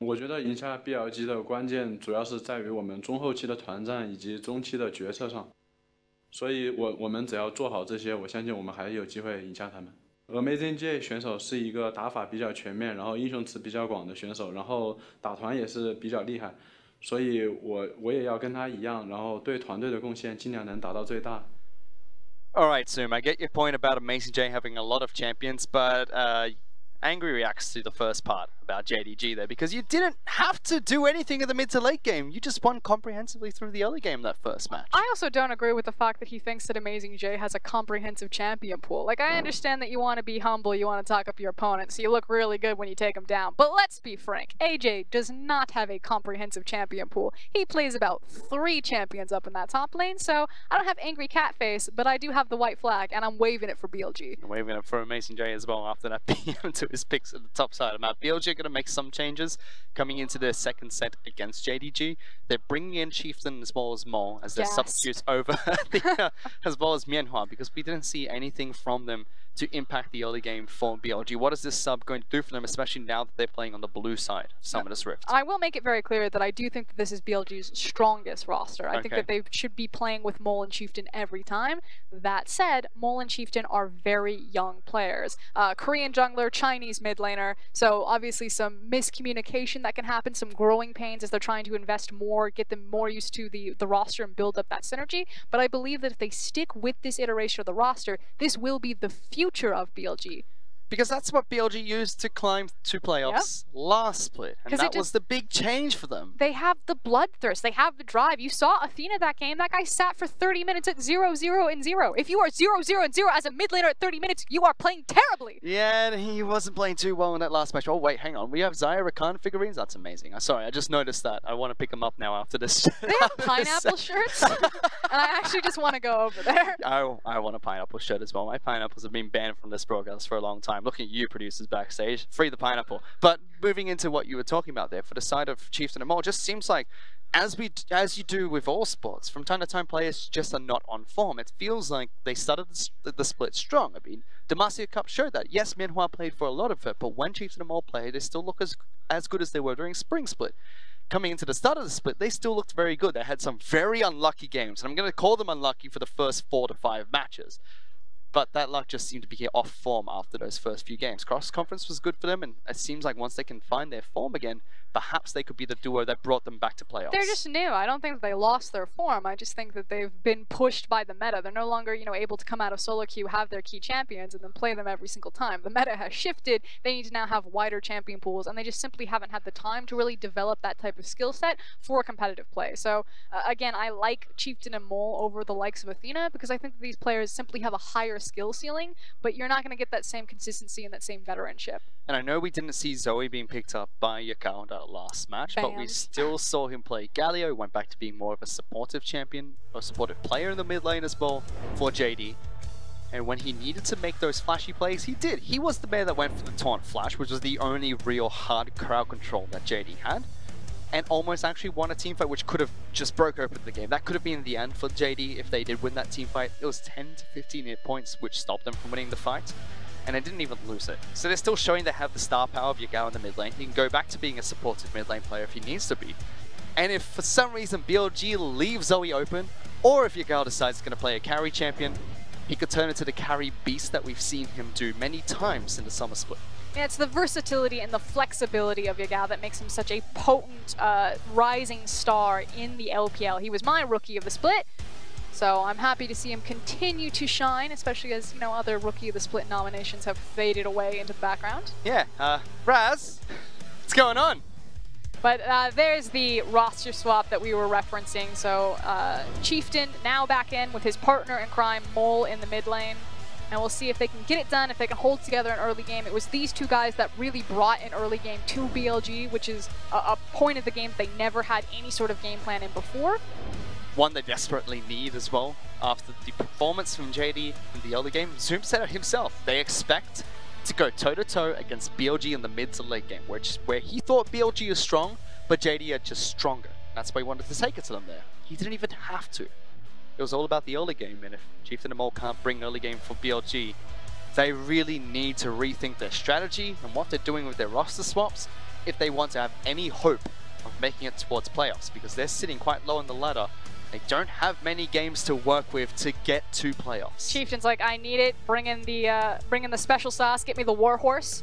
我觉得赢下 BLG 的关键主要是在于我们中后期的团战以及中期的决策上，所以我们只要做好这些，我相信我们还有机会赢下他们。Amazing J 选手是一个打法比较全面，然后英雄池比较广的选手，然后打团也是比较厉害，所以我也要跟他一样，然后对团队的贡献尽量能达到最大。Alright, Zoom, I get your point about Amazing J having a lot of champions, but Angry reacts to the first part about JDG there, because you didn't have to do anything in the mid to late game. You just won comprehensively through the early game that first match. I also don't agree with the fact that he thinks that Amazing J has a comprehensive champion pool. Like, I understand that you want to be humble, you want to talk up your opponent, so you look really good when you take him down. But let's be frank, AJ does not have a comprehensive champion pool. He plays about 3 champions up in that top lane, so I don't have Angry Cat Face, but I do have the white flag, and I'm waving it for BLG. I'm waving it for Amazing J as well after that PM to his picks at the top side of the map. BLG are going to make some changes coming into their second set against JDG. They're bringing in Chieftain as well as Mole as their substitutes over as well as Mianhua, because we didn't see anything from them to impact the early game for BLG. What is this sub going to do for them, especially now that they're playing on the blue side of Summoner's Rift? I will make it very clear that I do think that this is BLG's strongest roster. I think that they should be playing with Mole and Chieftain every time. That said, Mole and Chieftain are very young players. Korean jungler, Chinese mid laner, so obviously some miscommunication that can happen, some growing pains as they're trying to invest more, get them more used to the roster and build up that synergy. But I believe that if they stick with this iteration of the roster, this will be the future of BLG. Because that's what BLG used to climb to playoffs last split. And that was the big change for them. They have the bloodthirst. They have the drive. You saw Athena that game. That guy sat for 30 minutes at 0-0-0. If you are 0-0-0 as a mid laner at 30 minutes, you are playing terribly. Yeah, he wasn't playing too well in that last match. Oh, wait, hang on. We have Zaya Rakan figurines? That's amazing. Sorry, I just noticed that. I want to pick them up now after this. They have pineapple shirts. And I actually just want to go over there. I want a pineapple shirt as well. My pineapples have been banned from this broadcast for a long time. Looking at you, producers backstage, free the pineapple. But moving into what you were talking about there, for the side of Chieftain and Mole, just seems like, as you do with all sports, from time to time players just are not on form. It feels like they started the split strong. I mean, Demacia Cup showed that. Yes, Mianhua played for a lot of it, but when Chieftain and Mole play, they still look as good as they were during Spring Split. Coming into the start of the split, they still looked very good. They had some very unlucky games, and I'm going to call them unlucky for the first 4 to 5 matches. But that luck just seemed to be off form after those first few games. Cross-conference was good for them, and it seems like once they can find their form again, perhaps they could be the duo that brought them back to playoffs. They're just new. I don't think that they lost their form. I just think that they've been pushed by the meta. They're no longer, able to come out of solo queue, have their key champions, and then play them every single time. The meta has shifted. They need to now have wider champion pools, and they just simply haven't had the time to really develop that type of skill set for competitive play. So, again, I like Chieftain and Mole over the likes of Athena, because I think that these players simply have a higher skill ceiling, but you're not going to get that same consistency and that same veteranship. And I know we didn't see Zoe being picked up by Yakao in that last match, but we still saw him play Galio, went back to being more of a supportive champion, or supportive player in the mid lane as well for JD. And when he needed to make those flashy plays, he did. He was the man that went for the taunt flash, which was the only real hard crowd control that JD had, and almost actually won a teamfight which could have just broke open the game. That could have been the end for JD if they did win that teamfight. It was 10 to 15 hit points which stopped them from winning the fight, and they didn't even lose it. So they're still showing they have the star power of Yagao in the mid lane. He can go back to being a supportive mid lane player if he needs to be. And if for some reason BLG leaves Zoe open, or if Yagao decides he's going to play a carry champion, he could turn into the carry beast that we've seen him do many times in the summer split. Yeah, it's the versatility and the flexibility of Yagao that makes him such a potent rising star in the LPL. He was my rookie of the split, so I'm happy to see him continue to shine, especially as, other rookie of the split nominations have faded away into the background. Yeah, Raz, what's going on? But there's the roster swap that we were referencing. So Chieftain now back in with his partner in crime, Mole, in the mid lane. And we'll see if they can get it done, if they can hold together an early game. It was these two guys that really brought an early game to BLG, which is a point of the game they never had any sort of game plan in before. One they desperately need as well. After the performance from JD in the early game, Zoom said it himself. They expect to go toe-to-toe against BLG in the mid to late game, where he thought BLG is strong, but JD are just stronger. That's why he wanted to take it to them there. He didn't even have to. It was all about the early game, and if Chieftain and Mole can't bring early game for BLG, they really need to rethink their strategy and what they're doing with their roster swaps, if they want to have any hope of making it towards playoffs, because they're sitting quite low on the ladder. They don't have many games to work with to get to playoffs. Chieftain's like, I need it. Bring in the special sauce. Get me the Warhorse.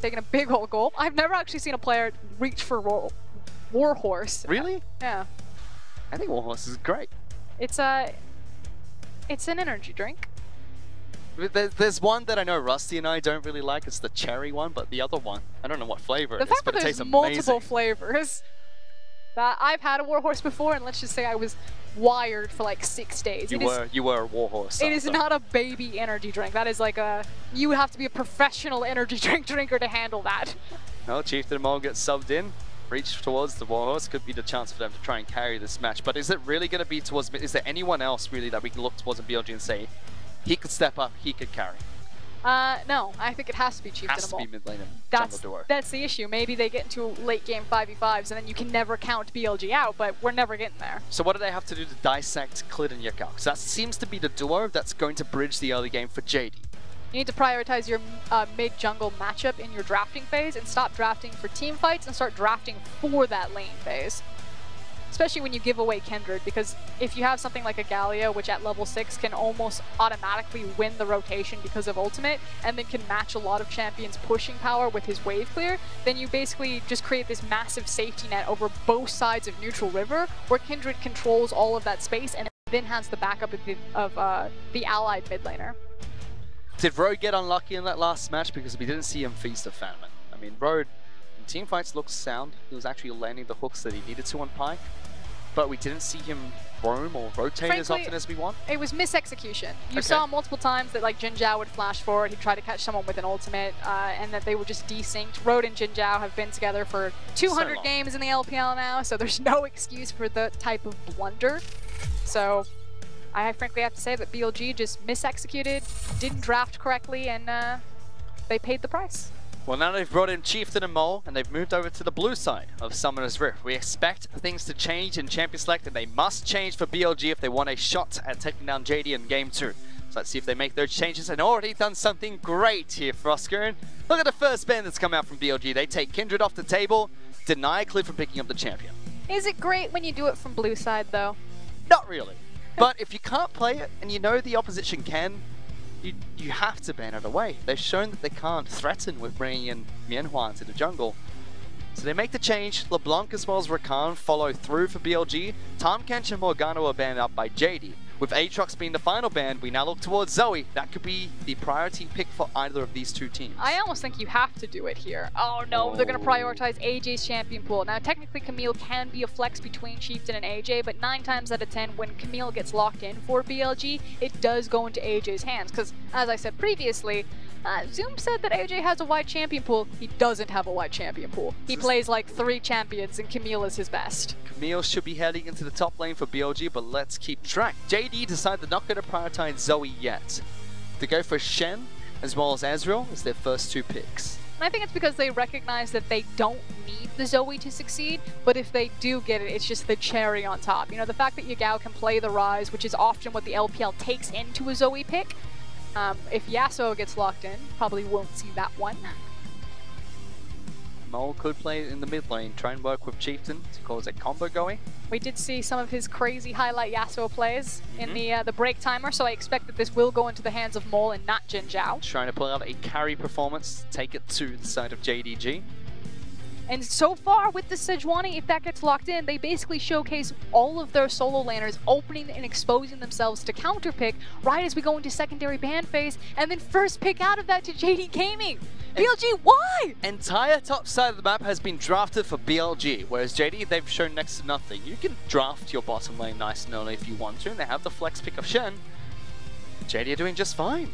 Taking a big old gulp. I've never actually seen a player reach for Warhorse. Really? Yeah. I think Warhorse is great. It's an energy drink. There's one that I know Rusty and I don't really like. It's the cherry one, but the other one, I don't know what flavor it is, but it tastes amazing. Multiple flavors. I've had a Warhorse before, and let's just say I was wired for like 6 days. You were a Warhorse. It is not a baby energy drink. That is like you would have to be a professional energy drink drinker to handle that. Well, Chieftain and Mole gets subbed in. Reach towards the Warhorse. Could be the chance for them to try and carry this match. But is it really going to be towards... Is there anyone else really that we can look towards in BLG and say, he could step up, he could carry? No, I think it has to be Chieftain and Mole. Has to be mid lane and jungle duo. That's the issue. Maybe they get into late game 5v5s and then you can never count BLG out, but we're never getting there. So what do they have to do to dissect Klid and Yakao? Because that seems to be the duo that's going to bridge the early game for JD. You need to prioritize your mid-jungle matchup in your drafting phase and stop drafting for team fights and start drafting for that lane phase. Especially when you give away Kindred, because if you have something like a Galio, which at level 6 can almost automatically win the rotation because of ultimate, and then can match a lot of champions' pushing power with his wave clear, then you basically just create this massive safety net over both sides of neutral river, where Kindred controls all of that space and then has the backup of the allied mid laner. Did Road get unlucky in that last match? Because we didn't see him feast a famine. I mean, Road in teamfights looks sound. He was actually landing the hooks that he needed to on Pyke. But we didn't see him roam or rotate as often as we want. It was misexecution. You saw multiple times that like Jin Zhao would flash forward, he'd try to catch someone with an ultimate, and that they were just desynced. Road and Jin Zhao have been together for 200 games in the LPL now, so there's no excuse for the type of blunder. So I frankly have to say that BLG just misexecuted, didn't draft correctly, and they paid the price. Well, now they've brought in Chieftain and Mole, and they've moved over to the blue side of Summoner's Rift. We expect things to change in Champion Select, and they must change for BLG if they want a shot at taking down JD in Game 2. So let's see if they make those changes, and already done something great here for FLICKR. Look at the first ban that's come out from BLG. They take Kindred off the table, deny Klid from picking up the champion. Is it great when you do it from blue side, though? Not really. But if you can't play it, and you know the opposition can, you have to ban it away. They've shown that they can't threaten with bringing in Mianhua into the jungle. So they make the change. LeBlanc as well as Rakan follow through for BLG. Tahm Kench and Morgana are banned up by JD. With Aatrox being the final ban, we now look towards Zoe. That could be the priority pick for either of these two teams. I almost think you have to do it here. Oh no, they're going to prioritize AJ's champion pool. Now technically Camille can be a flex between Chieftain and AJ, but 9 times out of 10 when Camille gets locked in for BLG, it does go into AJ's hands. Because as I said previously, Zoom said that AJ has a wide champion pool. He doesn't have a wide champion pool. He plays like 3 champions and Camille is his best. Camille should be heading into the top lane for BLG, but let's keep track. JD decided they're not going to prioritize Zoe yet. They go for Shen as well as Ezreal as their first 2 picks. And I think it's because they recognize that they don't need the Zoe to succeed, but if they do get it, it's just the cherry on top. You know, the fact that Yagao can play the Rise, which is often what the LPL takes into a Zoe pick. If Yasuo gets locked in, probably won't see that one. Mole could play in the mid lane, try and work with Chieftain to cause a combo going. We did see some of his crazy highlight Yasuo plays in the break timer, so I expect that this will go into the hands of Mole and not Jin Zhao. Trying to pull out a carry performance, take it to the side of JDG. And so far with the Sejuani, if that gets locked in, they basically showcase all of their solo laners opening and exposing themselves to counterpick right as we go into secondary ban phase, and then first pick out of that to JD Gaming. BLG, why? Entire top side of the map has been drafted for BLG, whereas JD, they've shown next to nothing. You can draft your bottom lane nice and early if you want to, and they have the flex pick of Shen. JD are doing just fine.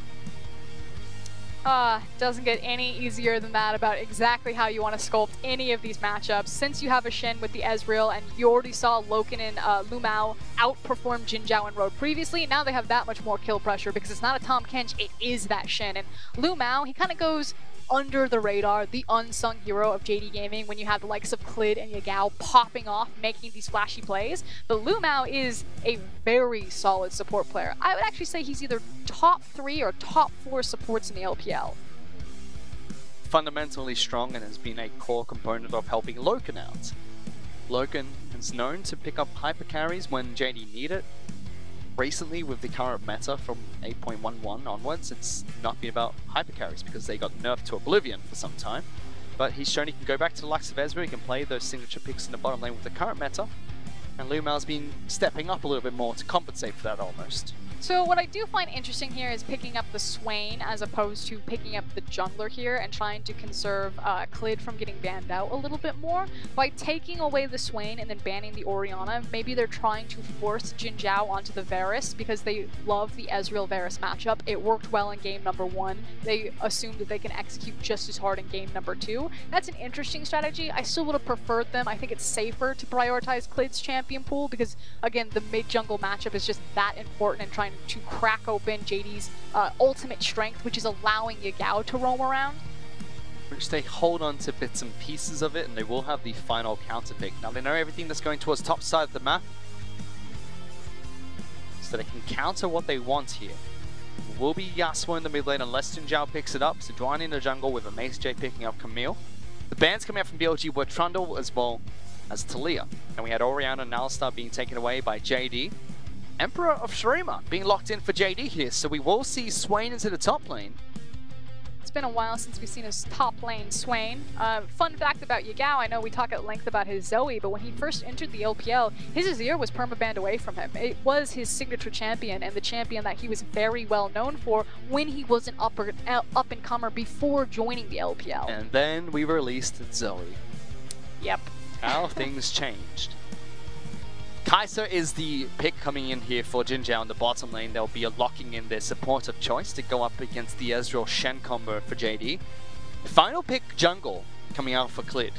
Doesn't get any easier than that about exactly how you want to sculpt any of these matchups. Since you have a Shen with the Ezreal, and you already saw Loken and Lumao outperform Jin Zhao and Road previously, now they have that much more kill pressure because it's not a Tahm Kench, it is that Shen. And Lumao, he kind of goes under the radar, the unsung hero of JD Gaming when you have the likes of Klid and Yagao popping off, making these flashy plays. But Lumao is a very solid support player. I would actually say he's either top 3 or top 4 supports in the LPL. fundamentally strong and has been a core component of helping Loken out. Loken is known to pick up hyper carries when JD need it. Recently, with the current meta from 8.11 onwards, it's not been about hyper carries because they got nerfed to oblivion for some time. But he's shown he can go back to the likes of Ezreal, he can play those signature picks in the bottom lane with the current meta. And Lumao's been stepping up a little bit more to compensate for that almost. So what I do find interesting here is picking up the Swain as opposed to picking up the jungler here and trying to conserve Clid from getting banned out a little bit more. By taking away the Swain and then banning the Orianna, maybe they're trying to force Jin Zhao onto the Varus because they love the Ezreal-Varus matchup. It worked well in game number 1. They assume that they can execute just as hard in game number 2. That's an interesting strategy. I still would have preferred them. I think it's safer to prioritize Clid's champion pool because, again, the mid-jungle matchup is just that important and trying to crack open JD's ultimate strength, which is allowing Yagao to roam around. Which they hold on to bits and pieces of it, and they will have the final counter pick. Now they know everything that's going towards top side of the map, so they can counter what they want here. It will be Yasuo in the mid lane unless Jin Zhao picks it up, Sejuani in the jungle with Amaze J picking up Camille. The bans coming out from BLG were Trundle as well as Talia, and we had Orianna and Alistar being taken away by JD. Emperor of Shurima being locked in for JD here, so we will see Swain into the top lane. It's been a while since we've seen his top lane Swain. Fun fact about Yagao, I know we talk at length about his Zoe, but when he first entered the LPL, his Azir was permabanned away from him. It was his signature champion and the champion that he was very well known for when he was an up-and-comer before joining the LPL. And then we released Zoe. Yep. How things changed. Kai'Sa is the pick coming in here for Jin Zhao in the bottom lane. They'll be locking in their support of choice to go up against the Ezreal Shen combo for JD. Final pick jungle coming out for Clid.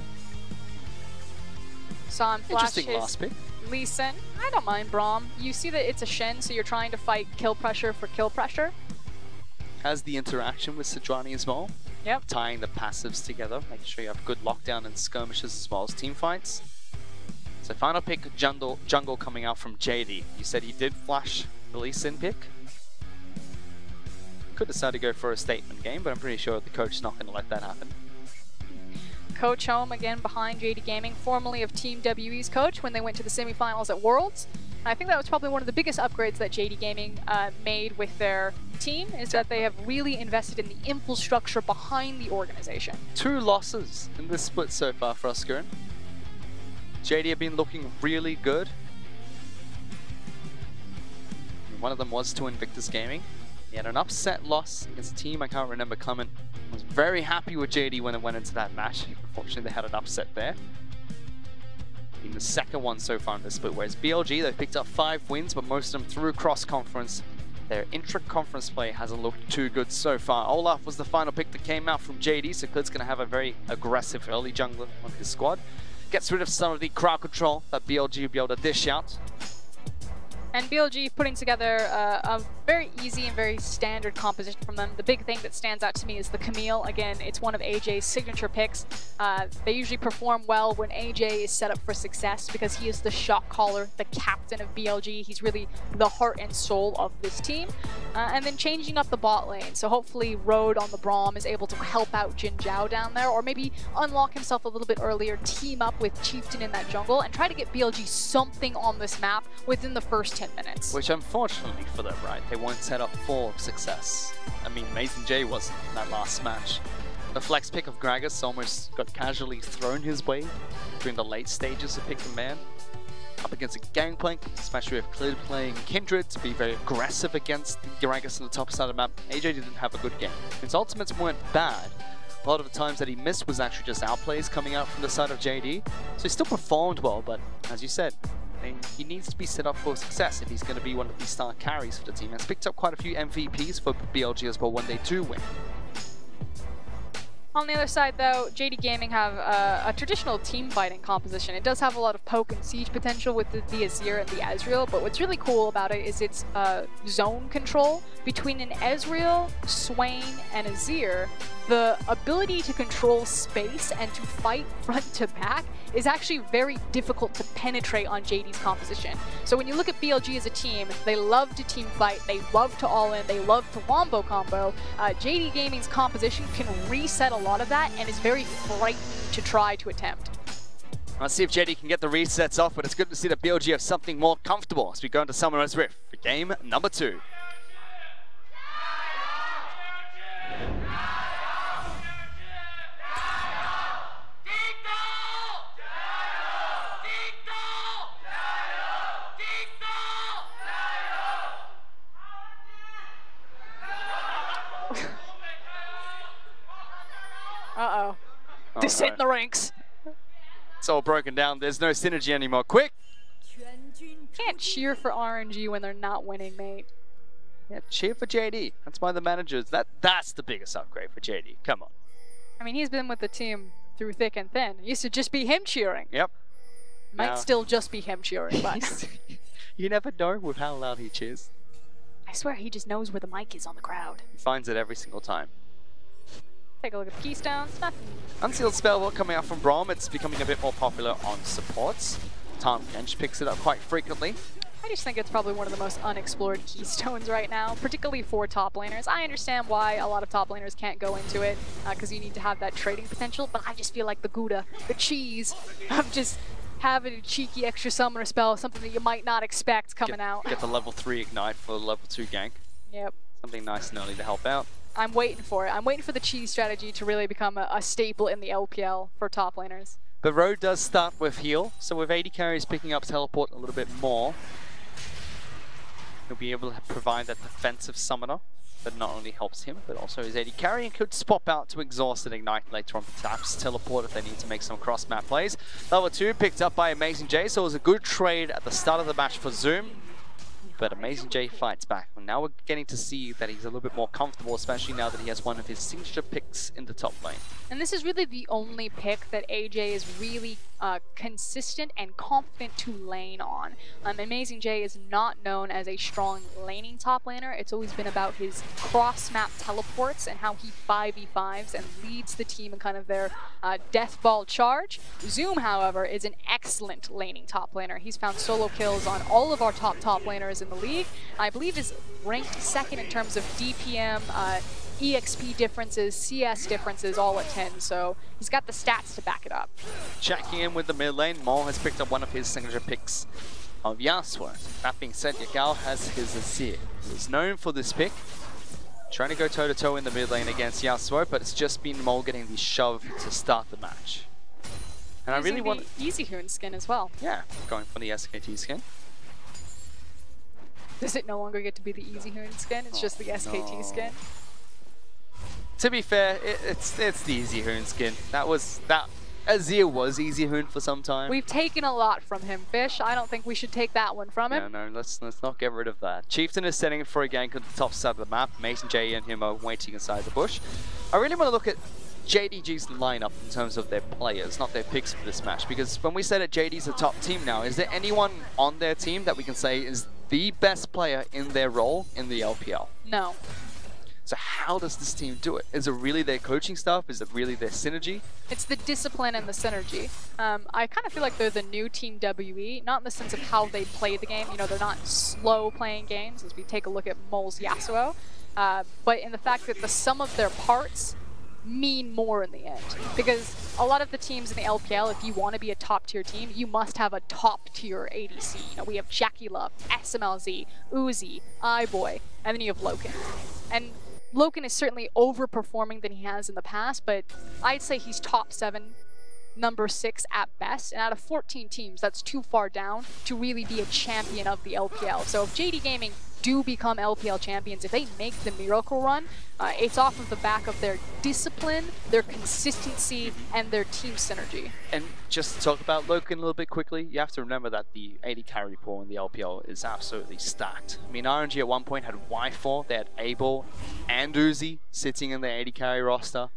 Saw him flash Interesting last pick. Lee Sin. I don't mind Braum. You see that it's a Shen, so you're trying to fight kill pressure for kill pressure. Has the interaction with Sejuani as well. Yep. Tying the passives together, making sure you have good lockdown and skirmishes as well as team fights. So final pick jungle coming out from JD. You said he did flash the Lee Sin pick. Could decide to go for a statement game, but I'm pretty sure the coach is not going to let that happen. Coach home again behind JD Gaming, formerly of Team WE's coach when they went to the semifinals at Worlds. I think that was probably one of the biggest upgrades that JD Gaming made with their team, is that they have really invested in the infrastructure behind the organization. 2 losses in this split so far for Oscar. JD have been looking really good. One of them was to Invictus Gaming. He had an upset loss against a team I can't remember coming. Was very happy with JD when it went into that match. Unfortunately, they had an upset there. Being the second one so far in this split, whereas BLG, they've picked up 5 wins, but most of them through cross-conference. Their intra-conference play hasn't looked too good so far. Olaf was the final pick that came out from JD, so Clid's going to have a very aggressive early jungler on his squad. Gets rid of some of the crowd control that BLG will be able to dish out. And BLG putting together a very easy and very standard composition from them. The big thing that stands out to me is the Camille. Again, it's one of AJ's signature picks. They usually perform well when AJ is set up for success because he is the shot caller, the captain of BLG. He's really the heart and soul of this team. And then changing up the bot lane. So hopefully Road on the Braum is able to help out Jin Zhao down there, or maybe unlock himself a little bit earlier, team up with Chieftain in that jungle, and try to get BLG something on this map within the first 10 minutes. Which unfortunately for them, right, they weren't set up for success. I mean, Mason J wasn't in that last match. The flex pick of Gragas almost got casually thrown his way during the late stages of pick and ban. Up against a Gangplank, especially with Clid playing Kindred to be very aggressive against Gragas on the top side of the map. AJ didn't have a good game. His ultimates weren't bad. A lot of the times that he missed was actually just outplays coming out from the side of JD. So he still performed well, but as you said, he needs to be set up for success if he's going to be one of the star carries for the team. Has picked up quite a few MVPs for BLG as well when they do win. On the other side, though, JD Gaming have a traditional team fighting composition. It does have a lot of poke and siege potential with the Azir and the Ezreal, but what's really cool about it is its zone control. Between an Ezreal, Swain, and Azir, the ability to control space and to fight front to back is actually very difficult to penetrate on JD's composition. So when you look at BLG as a team, they love to team fight, they love to all in, they love to wombo combo. JD Gaming's composition can reset a lot of that and is very frightened to try to attempt. Let's see if JD can get the resets off, but it's good to see that BLG have something more comfortable as we go into Summoner's Rift for game number 2. Uh-oh. Descent in the ranks. It's all broken down. There's no synergy anymore. Quick! Can't cheer for RNG when they're not winning, mate. Yeah, cheer for JD. That's why the managers, that's the biggest upgrade for JD. Come on. I mean, he's been with the team through thick and thin. It used to just be him cheering. Yep. Might still just be him cheering, but... You never know with how loud he cheers. I swear he just knows where the mic is on the crowd. He finds it every single time. Take a look at the Keystones. Nothing. Unsealed Spellbook coming out from Braum. It's becoming a bit more popular on supports. Tom Kench picks it up quite frequently. I just think it's probably one of the most unexplored Keystones right now, particularly for top laners. I understand why a lot of top laners can't go into it, because you need to have that trading potential, but I just feel like the Gouda, the cheese, of just having a cheeky extra summoner spell, something that you might not expect coming out. Get the level 3 ignite for the level 2 gank. Yep. Something nice and early to help out. I'm waiting for it. I'm waiting for the cheese strategy to really become a staple in the LPL for top laners. The road does start with heal, so with AD carries picking up teleport a little bit more, he'll be able to provide that defensive summoner that not only helps him, but also his AD carry and could swap out to exhaust and ignite later on perhaps teleport if they need to make some cross-map plays. Level 2 picked up by Amazing J, so it was a good trade at the start of the match for Zoom. But Amazing J fights back. And now we're getting to see that he's a little bit more comfortable, especially now that he has one of his signature picks in the top lane. And this is really the only pick that AJ is really consistent and confident to lane on. Amazing J is not known as a strong laning top laner. It's always been about his cross-map teleports and how he 5v5s and leads the team in kind of their death ball charge. Zoom, however, is an excellent laning top laner. He's found solo kills on all of our top laners in the league. I believe is ranked second in terms of DPM, EXP differences, CS differences, all at 10, so he's got the stats to back it up. Checking in with the mid lane, Maul has picked up one of his signature picks of Yasuo. That being said, Yakao has his Azir. He's known for this pick, trying to go toe-to-toe in the mid lane against Yasuo, but it's just been Maul getting the shove to start the match. And I really want the Easy Hoon skin as well. Yeah, going for the SKT skin. Does it no longer get to be the Easy Hoon skin? It's just the SKT skin? To be fair, it's the Easy Hoon skin. That Azir was Easy Hoon for some time. We've taken a lot from him, Fish. I don't think we should take that one from him. No, let's not get rid of that. Chieftain is setting for a gank on the top side of the map. Mason J and him are waiting inside the bush. I really want to look at JDG's lineup in terms of their players, not their picks for this match. Because when we said that JD's a top team now, is there anyone on their team that we can say is the best player in their role in the LPL? No. So how does this team do it? Is it really their coaching staff? Is it really their synergy? It's the discipline and the synergy. I kind of feel like they're the new Team WE, not in the sense of how they play the game. You know, they're not slow playing games as we take a look at Mole's Yasuo, but in the fact that the sum of their parts mean more in the end. Because a lot of the teams in the LPL, if you want to be a top tier team, you must have a top tier ADC. You know, we have Jackie Love, SMLZ, Uzi, iBoy, and then you have Loken. And Loken is certainly overperforming than he has in the past, but I'd say he's top 7, number 6 at best. And out of 14 teams, that's too far down to really be a champion of the LPL. So if JD Gaming do become LPL champions, if they make the miracle run, it's off of the back of their discipline, their consistency, and their team synergy. And just to talk about Loken a little bit quickly, you have to remember that the AD carry pool in the LPL is absolutely stacked. I mean, RNG at one point had Y4, they had Abel and Uzi sitting in the AD carry roster.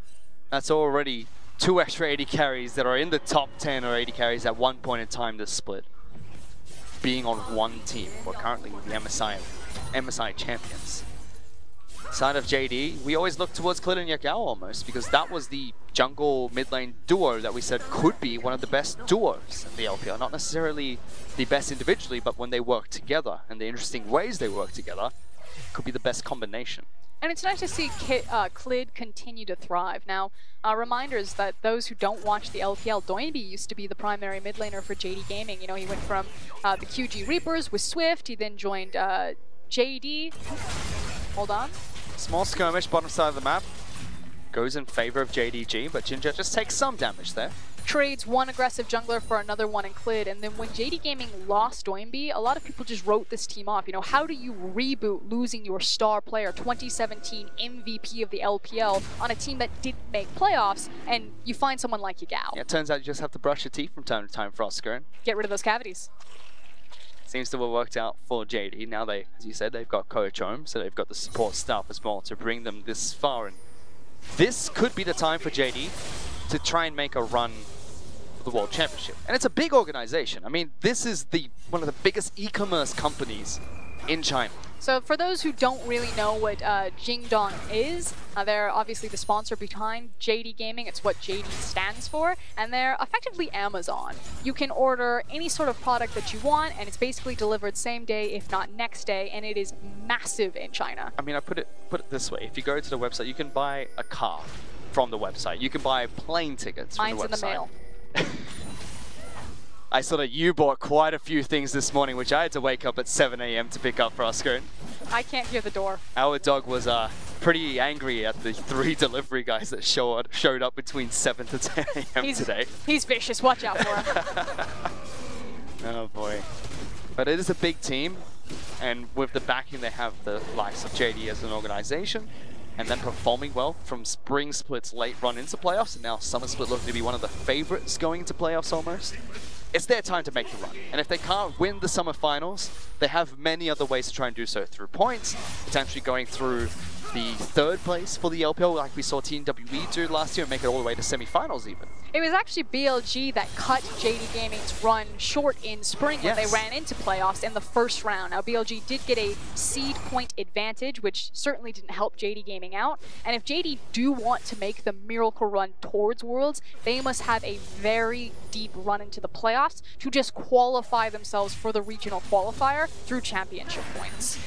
That's already 2 extra AD carries that are in the top 10 or AD carries at one point in time this split. Being on one team, we're currently the MSI champions. Side of JD, we always look towards Clit and Yakao almost, because that was the jungle mid lane duo that we said could be one of the best duos in the LPL. Not necessarily the best individually, but when they work together and the interesting ways they work together, could be the best combination. And it's nice to see Clid continue to thrive. Now, reminders that those who don't watch the LPL, Doinby used to be the primary mid laner for JD Gaming. You know, he went from the QG Reapers with Swift, he then joined JD. Hold on. Small skirmish, bottom side of the map. Goes in favor of JDG, but Ginger just takes some damage there. Trades one aggressive jungler for another one in Clid, and then when JD Gaming lost Doinby, a lot of people just wrote this team off. You know, how do you reboot losing your star player, 2017 MVP of the LPL, on a team that didn't make playoffs, and you find someone like Yagao? Yeah, it turns out you just have to brush your teeth from time to time, FLICKR. Get rid of those cavities. Seems to have worked out for JD. Now they, as you said, they've got Coach Home, so they've got the support staff as well to bring them this far. And this could be the time for JD to try and make a run for the World Championship. And it's a big organization. I mean, this is one of the biggest e-commerce companies in China. So for those who don't really know what Jingdong is, they're obviously the sponsor behind JD Gaming. It's what JD stands for, and they're effectively Amazon. You can order any sort of product that you want, and it's basically delivered same day, if not next day, and it is massive in China. I mean, I put it this way. If you go to the website, you can buy a car from the website. You can buy plane tickets from the website. Mine's in the mail. I saw that you bought quite a few things this morning, which I had to wake up at 7 AM to pick up for our screen. I can't hear the door. Our dog was pretty angry at the 3 delivery guys that showed up between 7 to 10 AM today. He's vicious. Watch out for him. Oh boy. But it is a big team, and with the backing they have the likes of JD as an organization, and then performing well from Spring Split's late run into playoffs, and now Summer Split looking to be one of the favorites going into playoffs almost. It's their time to make the run. And if they can't win the Summer Finals, they have many other ways to try and do so through points, potentially going through the 3rd place for the LPL like we saw Team WE do last year and make it all the way to semi-finals even. It was actually BLG that cut JD Gaming's run short in spring when they ran into playoffs in the first round. Now BLG did get a seed point advantage, which certainly didn't help JD Gaming out. And if JD do want to make the miracle run towards Worlds, they must have a very deep run into the playoffs to just qualify themselves for the regional qualifier through championship points.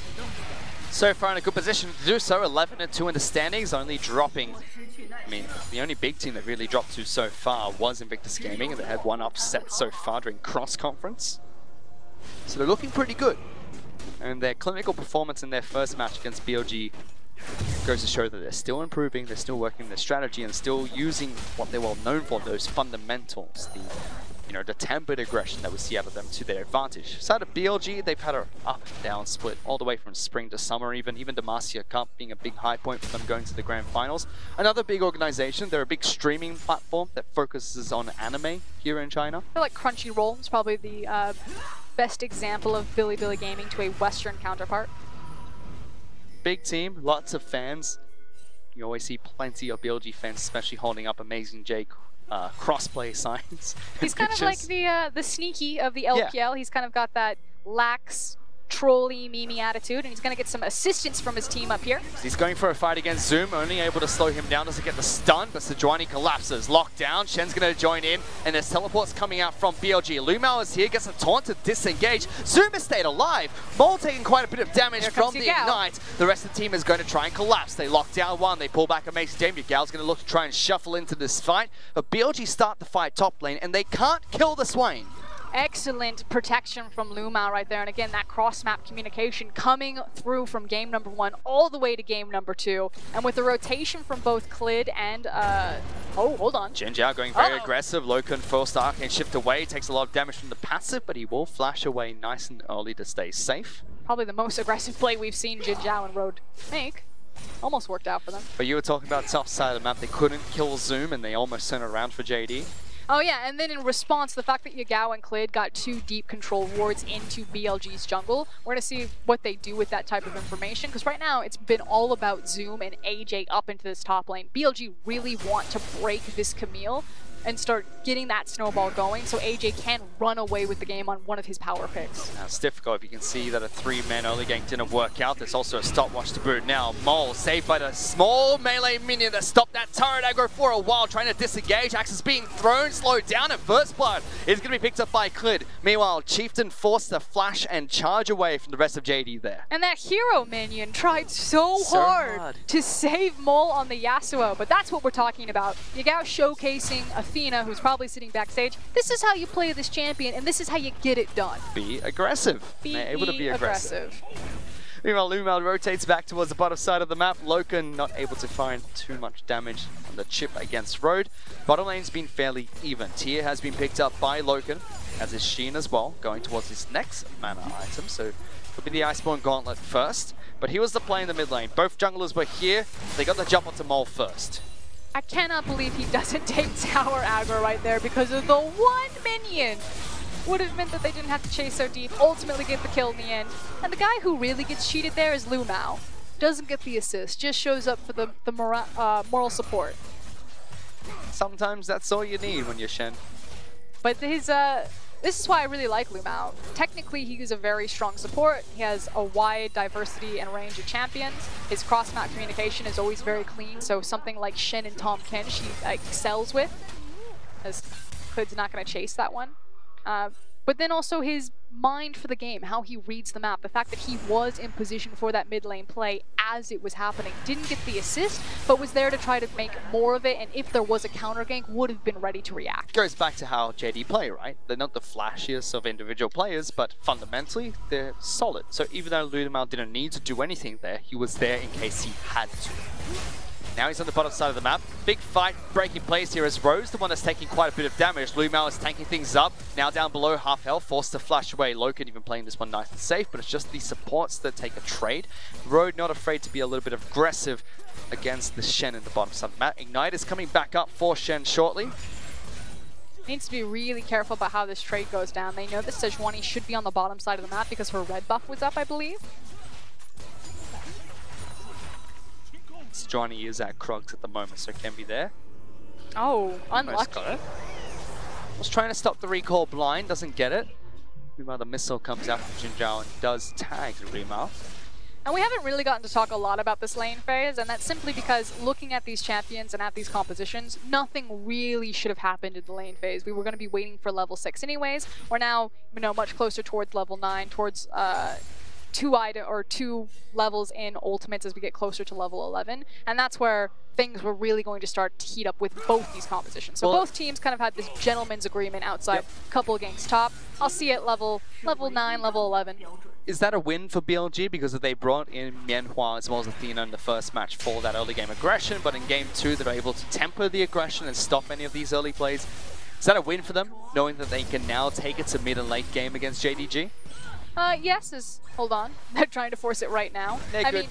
So far in a good position to do so, 11-2 in the standings, only dropping. I mean, the only big team that really dropped to so far was Invictus Gaming, and they had one upset so far during cross-conference. So they're looking pretty good. And their clinical performance in their first match against BLG goes to show that they're still improving, they're still working their strategy, and still using what they're well known for, those fundamentals, the tempered aggression that we see out of them to their advantage. Side of BLG, they've had an up and down split all the way from spring to summer, even Demacia Cup being a big high point for them going to the grand finals. Another big organization, they're a big streaming platform that focuses on anime here in China. I feel like Crunchyroll is probably the best example of Bilibili gaming to a Western counterpart. Big team, lots of fans. You always see plenty of BLG fans, especially holding up Amazing Jake crossplay signs. He's kind of like the sneaky of the LPL. Yeah. He's kind of got that lax, trolly, memey attitude, and he's going to get some assistance from his team up here. He's going for a fight against Zoom, only able to slow him down, doesn't get the stun, but Sejuani collapses. Locked down, Shen's going to join in, and there's teleports coming out from BLG. Lumao is here, gets a taunt to disengage. Zoom has stayed alive. Mole taking quite a bit of damage from the Ignite. The rest of the team is going to try and collapse. They lock down one, they pull back Amazing James. Yagao's going to look to try and shuffle into this fight, but BLG start the fight top lane, and they can't kill the Swain. Excellent protection from Lumao right there. And again, that cross-map communication coming through from game number 1 all the way to game number 2. And with the rotation from both Clid and, oh, hold on. Jinjiao going very aggressive. Loken first arcane shift away. Takes a lot of damage from the passive, but he will flash away nice and early to stay safe. Probably the most aggressive play we've seen Jinjiao and Road make. Almost worked out for them. But you were talking about top side of the map. They couldn't kill Zoom, and they almost turned around for JD. Oh yeah, and then in response, the fact that Yagao and Clid got 2 deep control wards into BLG's jungle, we're going to see what they do with that type of information, because right now it's been all about Zoom and AJ up into this top lane. BLG really want to break this Camille and start getting that snowball going so AJ can run away with the game on one of his power picks. Stiff difficult. If you can see that a 3-man early gank didn't work out, there's also a stopwatch to boot now. Mole saved by the small melee minion that stopped that turret aggro for a while, trying to disengage. Axe is being thrown, slowed down, and first blood is going to be picked up by Clid. Meanwhile, Chieftain forced to flash and charge away from the rest of JD there. And that hero minion tried so hard to save Mole on the Yasuo, but that's what we're talking about. Yagao showcasing Athena, who's probably sitting backstage. This is how you play this champion, and this is how you get it done. Be aggressive. They're able to be aggressive. Meanwhile, Lumel rotates back towards the bottom side of the map. Loken not able to find too much damage on the chip against Road. Bottom lane's been fairly even. Tyr has been picked up by Loken, as is Sheen as well, going towards his next mana item. So could be the Iceborne Gauntlet first. But he was the play in the mid lane. Both junglers were here. They got the jump onto Mole first. I cannot believe he doesn't take tower aggro right there because of the one minion. Would have meant that they didn't have to chase so deep, ultimately get the kill in the end. And the guy who really gets cheated there is Lumao. Doesn't get the assist, just shows up for the moral support. Sometimes that's all you need when you're Shen. But his, this is why I really like Lumao. Technically, he is a very strong support. He has a wide diversity and range of champions. His cross-map communication is always very clean, so something like Shen and Tahm Kench he excels with, as Clid's not going to chase that one. But then also his mind for the game, how he reads the map, the fact that he was in position for that mid lane play as it was happening. Didn't get the assist, but was there to try to make more of it, and if there was a counter gank, would have been ready to react. Goes back to how JD play, right? They're not the flashiest of individual players, but fundamentally, they're solid. So even though Lumel didn't need to do anything there, he was there in case he had to. Now he's on the bottom side of the map. Big fight breaking place here as Rose, the one that's taking quite a bit of damage. Lumel is tanking things up. Now down below half health, forced to flash away. Loken even playing this one nice and safe, but it's just the supports that take a trade. Road not afraid to be a little bit aggressive against the Shen in the bottom side of the map. Ignite is coming back up for Shen shortly. Needs to be really careful about how this trade goes down. They know that Sejuani should be on the bottom side of the map because her red buff was up, I believe. Johnny is at Krugs at the moment, so can be there. Oh, unlucky. Was trying to stop the recall blind, doesn't get it. Meanwhile, the missile comes out from Jinzhao and does tag Rima. And we haven't really gotten to talk a lot about this lane phase, and that's simply because looking at these champions and at these compositions, nothing really should have happened in the lane phase. We were going to be waiting for level 6 anyways. We're now, much closer towards level 9, towards two levels in ultimates as we get closer to level 11, and that's where things were really going to start to heat up with both these compositions. So both teams kind of had this gentleman's agreement outside, couple of ganks top. I'll see it level 9, level 11. Is that a win for BLG because they brought in Mianhua as well as Athena in the first match for that early game aggression, but in game 2 they're able to temper the aggression and stop any of these early plays? Is that a win for them, knowing that they can now take it to mid and late game against JDG? Yes, hold on. They're trying to force it right now. I mean,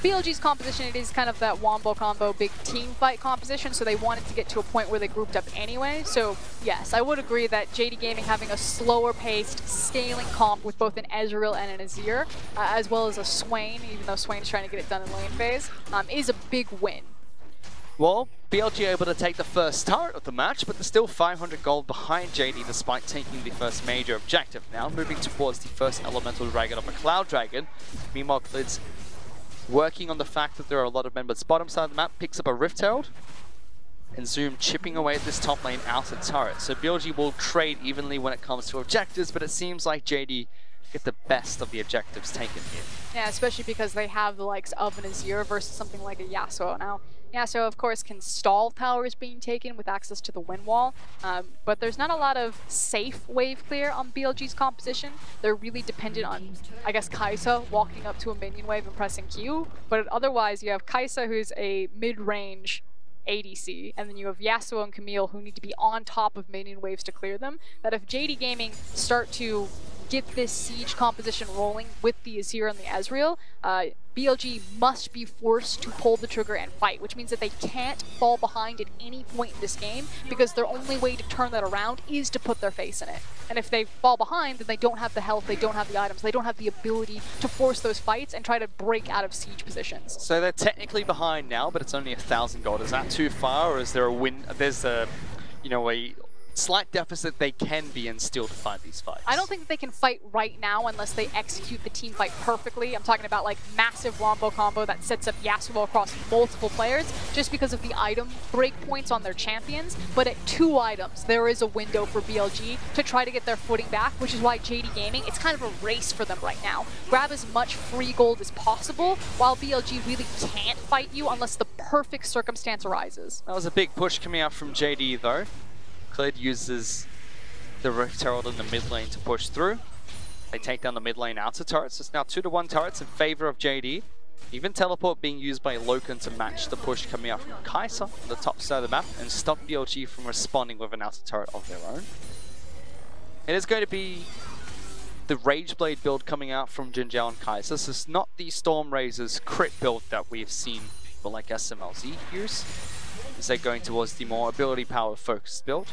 BLG's composition, it is kind of that wombo combo big team fight composition, so they wanted to get to a point where they grouped up anyway. So yes, I would agree that JD Gaming having a slower paced, scaling comp with both an Ezreal and an Azir, as well as a Swain, even though Swain is trying to get it done in lane phase, is a big win. Well, BLG able to take the first turret of the match, but they're still 500 gold behind JD despite taking the first major objective. Now moving towards the first elemental dragon of a Cloud Dragon. Meanwhile, Clid's working on the fact that there are a lot of members bottom side of the map, picks up a Rift Herald, and Zoom chipping away at this top lane outer turret. So BLG will trade evenly when it comes to objectives, but it seems like JD get the best of the objectives taken here. Yeah, especially because they have the likes of an Azir versus something like a Yasuo. Now, Yasuo, of course, can stall towers being taken with access to the wind wall, but there's not a lot of safe wave clear on BLG's composition. They're really dependent on, I guess, Kai'Sa walking up to a minion wave and pressing Q, but otherwise you have Kai'Sa, who's a mid-range ADC, and then you have Yasuo and Camille who need to be on top of minion waves to clear them, that if JD Gaming start to get this siege composition rolling with the Azir and the Ezreal, BLG must be forced to pull the trigger and fight, which means that they can't fall behind at any point in this game because their only way to turn that around is to put their face in it. And if they fall behind, then they don't have the health, they don't have the items, they don't have the ability to force those fights and try to break out of siege positions. So they're technically behind now, but it's only 1,000 gold. Is that too far, or is there a win? There's a, a slight deficit they can be in still to fight these fights. I don't think they can fight right now unless they execute the team fight perfectly. I'm talking about like massive wombo combo that sets up Yasuo across multiple players just because of the item breakpoints on their champions. But at 2 items, there is a window for BLG to try to get their footing back, which is why JD Gaming, it's kind of a race for them right now. Grab as much free gold as possible while BLG really can't fight you unless the perfect circumstance arises. That was a big push coming out from JD though. Klid uses the Rift Herald in the mid lane to push through. They take down the mid lane outer turrets. It's now 2-1 turrets in favor of JD. Even teleport being used by Loken to match the push coming out from Kai'Sa on the top side of the map and stop BLG from responding with an outer turret of their own. It is going to be the Rageblade build coming out from Jinjiao and Kai'Sa. This is not the Stormrazor's crit build that we've seen for like SMLZ use. Instead going towards the more ability power focused build.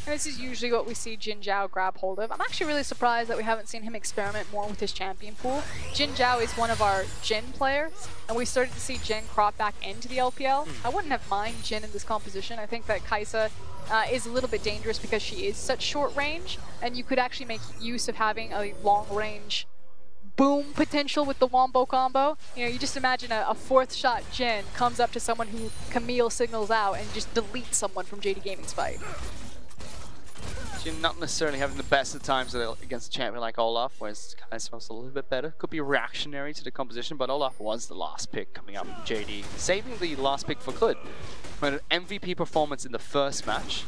And this is usually what we see Jinjiao grab hold of. I'm actually really surprised that we haven't seen him experiment more with his champion pool. Jinjiao is one of our Jhin players, and we started to see Jhin crop back into the LPL. I wouldn't have mind Jhin in this composition. I think that Kai'Sa is a little bit dangerous because she is such short range, and you could actually make use of having a long range boom potential with the wombo combo. You know, you just imagine a 4th shot Jhin comes up to someone who Camille signals out and just deletes someone from JD Gaming's fight. You're not necessarily having the best of times against a champion like Olaf, whereas Kai'Sa was a little bit better. Could be reactionary to the composition, but Olaf was the last pick coming up from JD, saving the last pick for Klid. An MVP performance in the first match.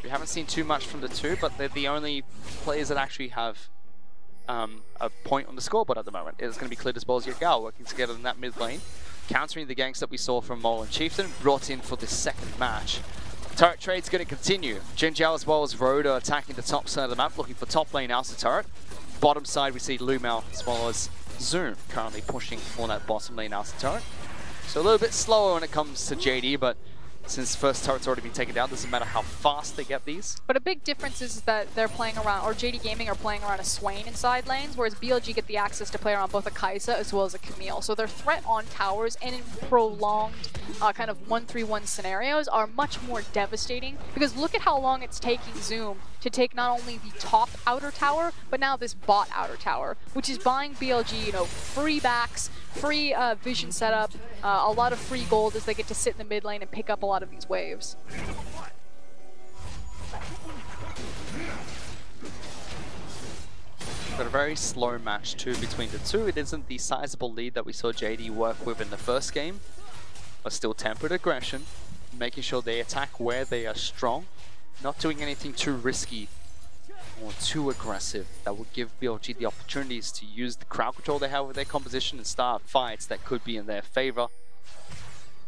We haven't seen too much from the two, but they're the only players that actually have a point on the scoreboard at the moment. It's going to be Klid as well as Yagao working together in that mid lane, countering the ganks that we saw from Mole and Chieftain, brought in for this second match. Turret trade's going to continue. Jinjiao as well as Rhoda attacking the top side of the map, looking for top lane outer turret. Bottom side we see Lumao as well as Zoom currently pushing for that bottom lane outer turret. So a little bit slower when it comes to JD, but since first turret's already been taken down, doesn't matter how fast they get these. But a big difference is that they're playing around, or JD Gaming are playing around a Swain in side lanes, whereas BLG get the access to play around both a Kai'Sa as well as a Camille. So their threat on towers and in prolonged kind of 1-3-1 scenarios are much more devastating, because look at how long it's taking Zoom to take not only the top outer tower, but now this bot outer tower, which is buying BLG, you know, free backs, free vision setup, a lot of free gold as they get to sit in the mid lane and pick up a lot of these waves. Got a very slow match too between the two. It isn't the sizable lead that we saw JD work with in the first game, but still tempered aggression, making sure they attack where they are strong, not doing anything too risky or too aggressive that would give BLG the opportunities to use the crowd control they have with their composition and start fights that could be in their favor.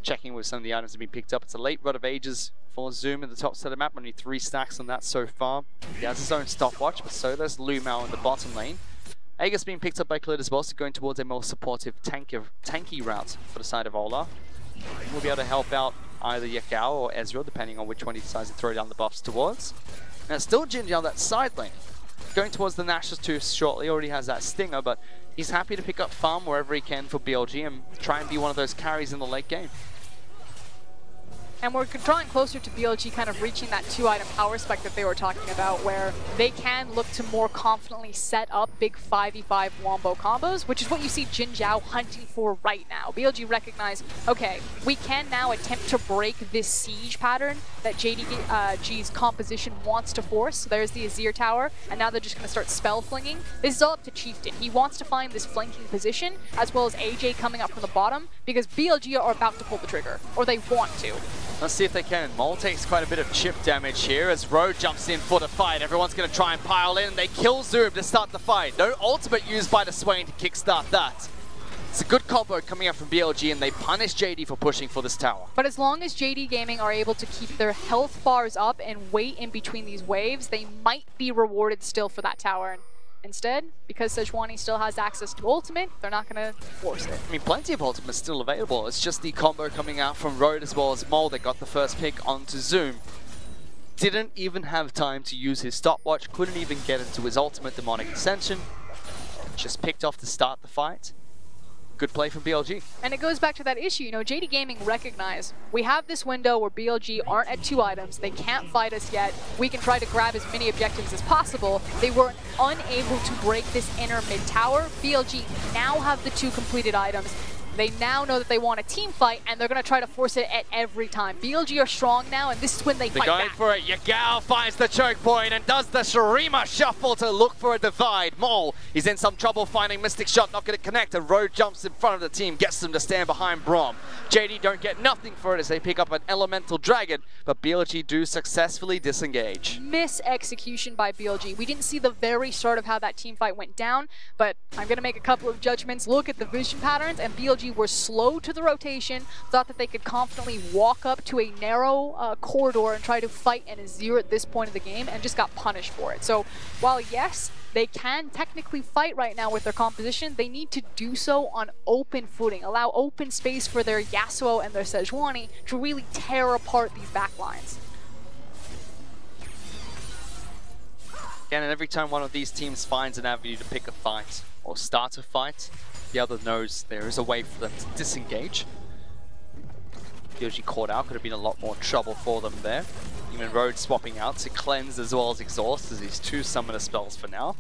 Checking with some of the items that have been picked up. It's a late Rod of Ages for Zoom in the top side of the map, only 3 stacks on that so far. He has his own stopwatch, but so does Lumao in the bottom lane. Aegis being picked up by Klid as well, so going towards a more supportive tanky route for the side of Olaf. We'll be able to help out either Yagao or Ezreal, depending on which one he decides to throw down the buffs towards. And it's still Jinjiao that side lane. Going towards the Nashor's too shortly, already has that Stinger, but he's happy to pick up farm wherever he can for BLG and try and be one of those carries in the late game. And we're drawing closer to BLG kind of reaching that 2-item power spec that they were talking about, where they can look to more confidently set up big 5v5 wombo combos, which is what you see Jinjiao hunting for right now. BLG recognize, okay, we can now attempt to break this siege pattern that JDG's composition wants to force. So there's the Azir tower, and now they're just going to start spell flinging. This is all up to Chieftain. He wants to find this flanking position, as well as AJ coming up from the bottom, because BLG are about to pull the trigger, or they want to. Let's see if they can. Mole takes quite a bit of chip damage here as Road jumps in for the fight. Everyone's going to try and pile in. They kill Zoom to start the fight. No ultimate used by the Swain to kickstart that. It's a good combo coming out from BLG, and they punish JD for pushing for this tower. But as long as JD Gaming are able to keep their health bars up and wait in between these waves, they might be rewarded still for that tower. Instead, because Sejuani still has access to ultimate, they're not going to force it. I mean, plenty of ultimates still available. It's just the combo coming out from Road as well as Mole that got the first pick onto Zoom. Didn't even have time to use his stopwatch, couldn't even get into his ultimate Demonic Ascension. Just picked off to start the fight. Good play from BLG. And it goes back to that issue, you know, JD Gaming recognized we have this window where BLG aren't at 2 items, they can't fight us yet, we can try to grab as many objectives as possible. They were unable to break this inner mid tower. BLG now have the 2 completed items. They now know that they want a team fight, and they're going to try to force it at every time. BLG are strong now, and this is when they fight They're going back. for it. Yagao finds the choke point and does the Shurima shuffle to look for a divide. Mole, he's in some trouble finding Mystic Shot, not going to connect. And Road jumps in front of the team, gets them to stand behind Brom. JD don't get nothing for it as they pick up an Elemental Dragon, but BLG do successfully disengage. Mis-execution by BLG. We didn't see the very start of how that team fight went down, but I'm going to make a couple of judgments. Look at the vision patterns, and BLG were slow to the rotation, thought that they could confidently walk up to a narrow corridor and try to fight an Azir at this point of the game, and just got punished for it. So while yes, they can technically fight right now with their composition, they need to do so on open footing, allow open space for their Yasuo and their Sejuani to really tear apart these backlines. Again, and every time one of these teams finds an avenue to pick a fight or start a fight, the other knows there is a way for them to disengage. BLG caught out, could have been a lot more trouble for them there. Even Road swapping out to cleanse as well as exhaust as his 2 summoner spells for now.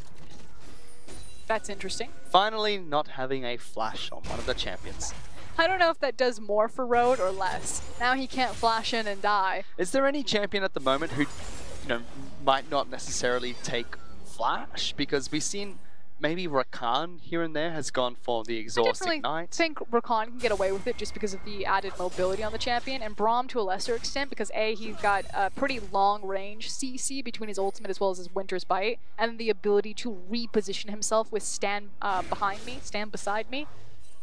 That's interesting. Finally, not having a flash on one of the champions. I don't know if that does more for Road or less. Now he can't flash in and die. Is there any champion at the moment who, you know, might not necessarily take flash? Because we've seen maybe Rakan here and there has gone for the exhaust ignite. I think Rakan can get away with it just because of the added mobility on the champion, and Braum to a lesser extent because he's got a pretty long range CC between his ultimate as well as his Winter's Bite, and the ability to reposition himself with stand behind me, stand beside me,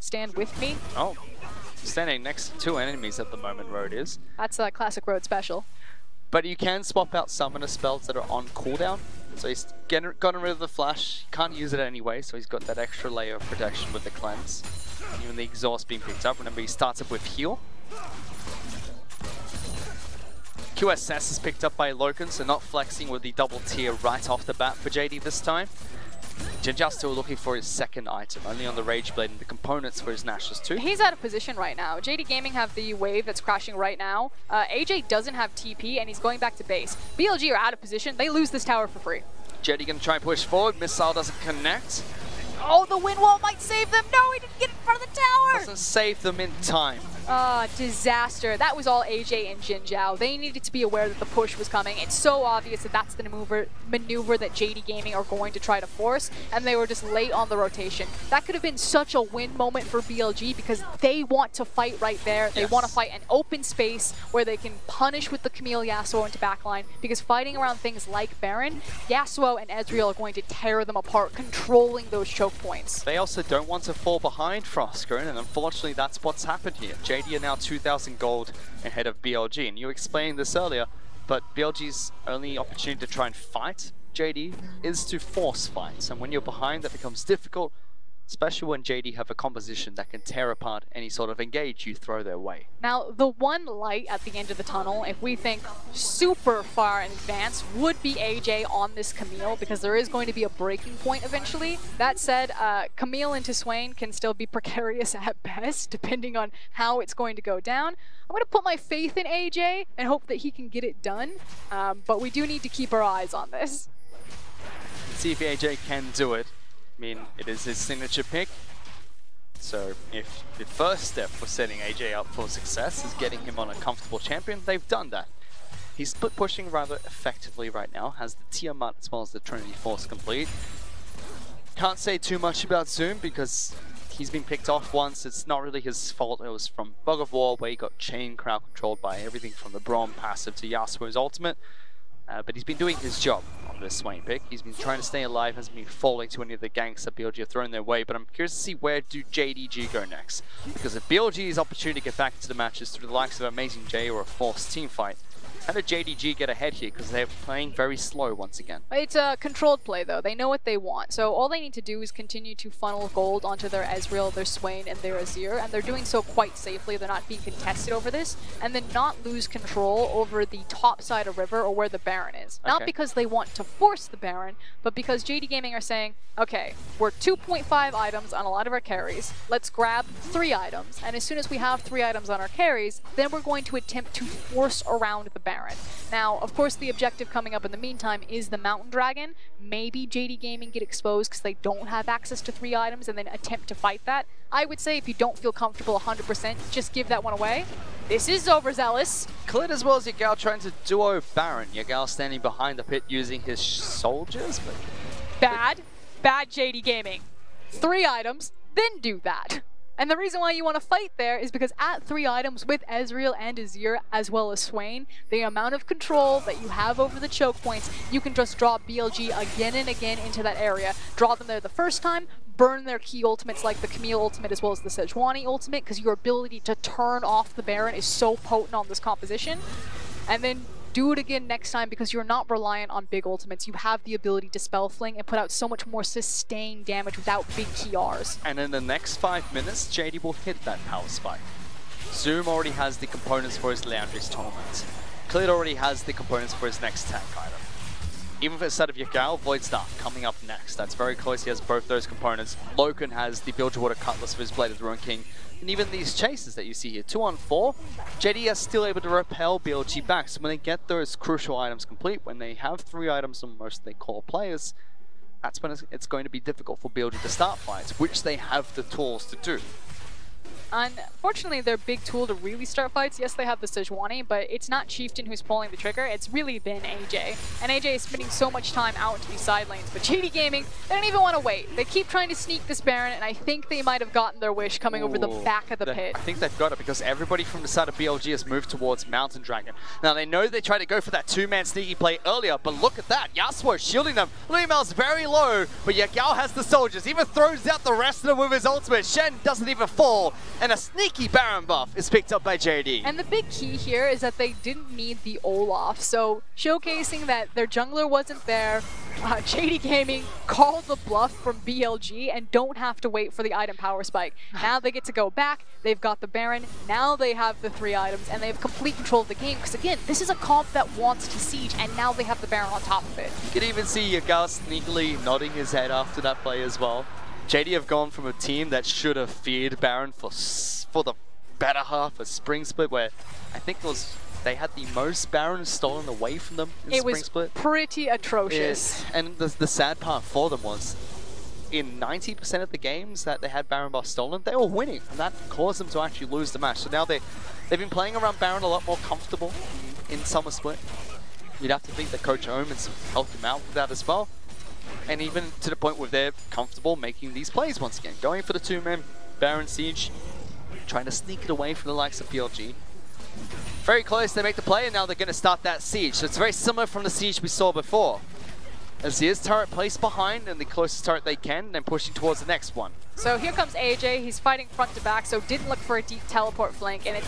stand with me. Oh, standing next to 2 enemies at the moment, Road is. That's a classic Road special. But you can swap out summoner spells that are on cooldown. So he's gotten rid of the flash, can't use it anyway, so he's got that extra layer of protection with the cleanse. Even the exhaust being picked up. Remember, he starts up with heal. QSS is picked up by Loken, so not flexing with the double tier right off the bat for JD this time. Jinja still looking for his 2nd item, only on the Rage Blade and the components for his Nashus too. He's out of position right now. JD Gaming have the wave that's crashing right now. AJ doesn't have TP and he's going back to base. BLG are out of position. They lose this tower for free. JD gonna try and push forward. Missile doesn't connect. Oh, the wind wall might save them. No, he didn't get in front of the tower. Doesn't save them in time. Disaster. That was all AJ and Jin Zhao. They needed to be aware that the push was coming. It's so obvious that that's the maneuver that JD Gaming are going to try to force, and they were just late on the rotation. That could have been such a win moment for BLG because they want to fight right there. They want to fight an open space where they can punish with the Camille Yasuo into backline, because fighting around things like Baron, Yasuo and Ezreal are going to tear them apart, controlling those choke points. They also don't want to fall behind FLICKR, and unfortunately that's what's happened here. JD are now 2,000 gold ahead of BLG, and you explained this earlier, but BLG's only opportunity to try and fight JD is to force fights, and when you're behind that becomes difficult, especially when JD have a composition that can tear apart any sort of engage you throw their way. Now, the one light at the end of the tunnel, if we think super far in advance, would be AJ on this Camille, because there is going to be a breaking point eventually. That said, Camille into Swain can still be precarious at best, depending on how it's going to go down. I'm going to put my faith in AJ and hope that he can get it done, but we do need to keep our eyes on this. See if AJ can do it. I mean, it is his signature pick, so if the first step for setting AJ up for success is getting him on a comfortable champion, they've done that. He's pushing rather effectively right now, has the Tiamat as well as the Trinity Force complete. Can't say too much about Zoom because he's been picked off once. It's not really his fault. It was from Bug of War where he got chain crowd controlled by everything from the Braum passive to Yasuo's ultimate. But he's been doing his job on this Swain pick. He's been trying to stay alive, hasn't been falling to any of the ganks that BLG have thrown their way, but I'm curious to see where do JDG go next. Because if BLG's opportunity to get back into the matches through the likes of Amazing J or a forced team fight, How did JDG get ahead here? Because they're playing very slow once again. It's a controlled play, though. They know what they want. So all they need to do is continue to funnel gold onto their Ezreal, their Swain, and their Azir. And they're doing so quite safely. They're not being contested over this. And then not lose control over the top side of River or where the Baron is. Okay. Not because they want to force the Baron, but because JD Gaming are saying, okay, we're 2.5 items on a lot of our carries. Let's grab 3 items. And as soon as we have 3 items on our carries, then we're going to attempt to force around the Baron. Now, of course, the objective coming up in the meantime is the Mountain Dragon. Maybe JD Gaming get exposed because they don't have access to 3 items and then attempt to fight that. I would say if you don't feel comfortable 100%, just give that one away. This is overzealous. Clit as well as Yagao trying to duo Baron. Yagao standing behind the pit using his soldiers, but... Bad JD Gaming. 3 items, then do that. And the reason why you want to fight there is because at 3 items with Ezreal and Azir as well as Swain, the amount of control that you have over the choke points, you can just draw BLG again and again into that area. Draw them there the first time, burn their key ultimates like the Camille ultimate as well as the Sejuani ultimate, because your ability to turn off the Baron is so potent on this composition. And then do it again next time because you're not reliant on big ultimates. You have the ability to spell fling and put out so much more sustained damage without big TRs. And in the next 5 minutes, JD will hit that power spike. Zoom already has the components for his Leandry's tournament. Clit already has the components for his next tank item. Even for the set of Yagao, Void Star coming up next. That's very close. He has both those components. Loken has the Bilgewater Cutlass for his Blade of the Ruin King. And even these chases that you see here, 2 on 4, JD is still able to repel BLG back. So when they get those crucial items complete, when they have 3 items on most of their core players, that's when it's going to be difficult for BLG to start fights, which they have the tools to do. Unfortunately, their big tool to really start fights, yes, they have the Sejuani, but it's not Chieftain who's pulling the trigger. It's really been AJ. And AJ is spending so much time out into these side lanes. But JD Gaming, they don't even want to wait. They keep trying to sneak this Baron, and I think they might have gotten their wish coming over the back of the pit. I think they've got it because everybody from the side of BLG has moved towards Mountain Dragon. Now, they know they tried to go for that 2-man sneaky play earlier, but look at that. Yasuo shielding them. Lumiel's very low, but Yagao has the soldiers. Even throws out the rest of them with his ultimate. Shen doesn't even fall. And a sneaky Baron buff is picked up by JD. And the big key here is that they didn't need the Olaf. So showcasing that their jungler wasn't there, JD Gaming called the bluff from BLG and don't have to wait for the item power spike. Now they get to go back, they've got the Baron, now they have the 3 items, and they have complete control of the game. Because again, this is a comp that wants to siege, and now they have the Baron on top of it. You can even see Yagao sneakily nodding his head after that play as well. JD have gone from a team that should have feared Baron for the better half of Spring Split, where I think it was they had the most Barons stolen away from them in Spring Split. It was pretty atrocious. And the sad part for them was, in 90% of the games that they had Baron buff stolen, they were winning, and that caused them to actually lose the match. So now they've been playing around Baron a lot more comfortable in Summer Split. You'd have to think that Coach Omens helped them out with that as well. And even to the point where they're comfortable making these plays once again. Going for the 2-man Baron Siege, trying to sneak it away from the likes of BLG. Very close, they make the play, and now they're going to start that siege. So it's very similar from the siege we saw before. As his turret placed behind, and the closest turret they can, and then pushing towards the next one. So here comes AJ, he's fighting front to back, so didn't look for a deep teleport flank, and it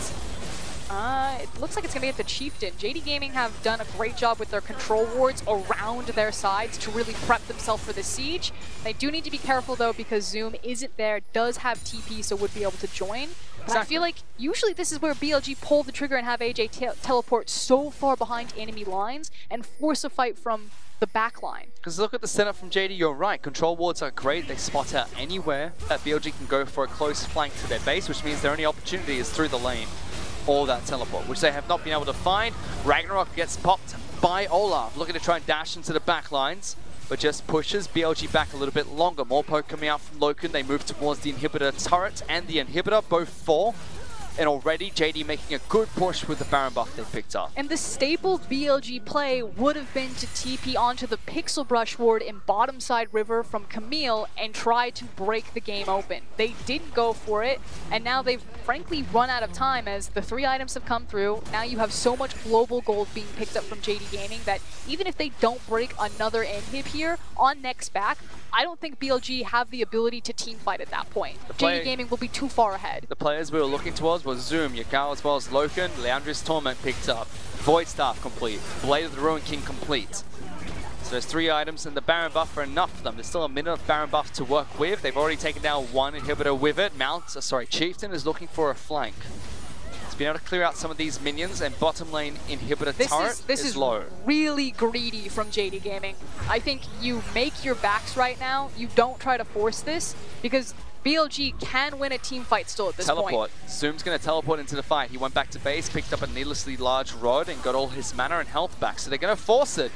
looks like it's going to be at the Chieftain. JD Gaming have done a great job with their control wards around their sides to really prep themselves for the siege. They do need to be careful though because Zoom isn't there, does have TP, so would be able to join. But I feel like usually this is where BLG pull the trigger and have AJ teleport so far behind enemy lines and force a fight from the back line. Because look at the setup from JD, you're right. Control wards are great. They spot out anywhere that BLG can go for a close flank to their base, which means their only opportunity is through the lane or that teleport, which they have not been able to find. Ragnarok gets popped by Olaf, looking to try and dash into the back lines, but just pushes BLG back a little bit longer. More poke coming out from Loken. They move towards the inhibitor turret and the inhibitor, both fall. And already JD making a good push with the Baron buff they picked up. And the staple BLG play would have been to TP onto the Pixel Brush ward in bottom side river from Camille and try to break the game open. They didn't go for it, and now they've frankly run out of time as the 3 items have come through. Now you have so much global gold being picked up from JD Gaming that even if they don't break another inhib here on next back, I don't think BLG have the ability to team fight at that point. JD Gaming will be too far ahead. The players we were looking towards was Zoom, Yagao as well as Loken, Leandri's Torment picked up, Void Staff complete, Blade of the Ruin King complete. So there's 3 items and the Baron buff are enough for them. There's still a minute of Baron buff to work with. They've already taken down 1 inhibitor with it. Chieftain is looking for a flank. He's been able to clear out some of these minions, and bottom lane inhibitor turret is low. Really greedy from JD Gaming. I think you make your backs right now. You don't try to force this, because BLG can win a team fight still at this point. Zoom's going to teleport into the fight. He went back to base, picked up a needlessly large rod, and got all his mana and health back. So they're going to force it.